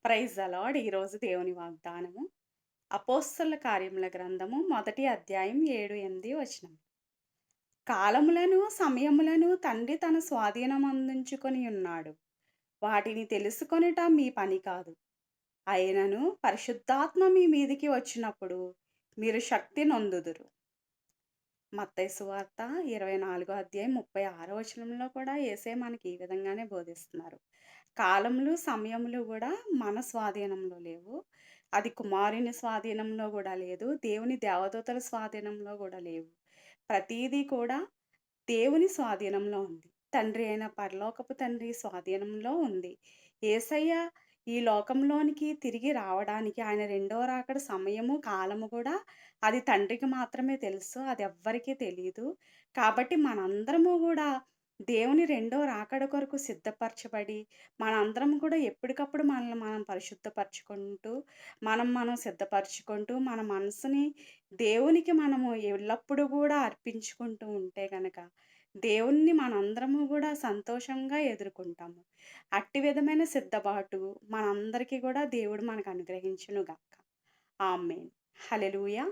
Praise the lord. ఈరోజు దేవుని వాగ్దానము. అపోస్తలుల కార్యముల గ్రంథము మొదటి అధ్యాయం 7, 8 వచనం. కాలములను, సమయములను తండ్రి తన స్వాధీనమందుంచుకొని ఉన్నాడు. వాటిని తెలుసుకొనుట మీ పని కాదు. అయినను పరిశుద్ధాత్మ మీ మీదికి వచ్చినప్పుడు మీరు శక్తి నొందుదురు. మత్తయి సువార్త 24 అధ్యాయం 36 వచనంలో కూడా యేసే మనకి ఈ విధంగానే బోధిస్తున్నారు. కాలములు, సమయములు గూడా మన స్వాధీనంలో లేవు. అది కుమారుని స్వాధీనంలో గూడా లేదు. దేవుని దేవదూతల స్వాధీనంలో గూడా లేవు. ప్రతీదీ కూడా దేవుని స్వాధీనంలో ఉంది. తండ్రి అయిన పరలోకపు తండ్రి స్వాధీనంలో ఉంది. యేసయ్య ఈ లోకంలోనికి తిరిగి రావడానికి ఆయన రెండో రాకడ సమయము, కాలము గూడా అది తండ్రికి మాత్రమే తెలుసు. అదెవ్వరికీ తెలీదు. కాబట్టి మనందరము గూడా దేవుని రెండో రాకడ కొరకు సిద్ధపరచబడి, మనందరం కూడా ఎప్పటికప్పుడు మనల్ని మనం పరిశుద్ధపరచుకుంటూ, మనం సిద్ధపరచుకుంటూ, మన మనసుని దేవునికి మనము ఎల్లప్పుడూ గూడా అర్పించుకుంటూ ఉంటే గనక, దేవుణ్ణి మనందరము గూడా సంతోషంగా ఎదుర్కొంటాము. అట్టి విధమైన సిద్ధపాటు మనందరికీ గూడా దేవుడు మనకు అనుగ్రహించును గాక. ఆమేన్. హల్లెలూయా!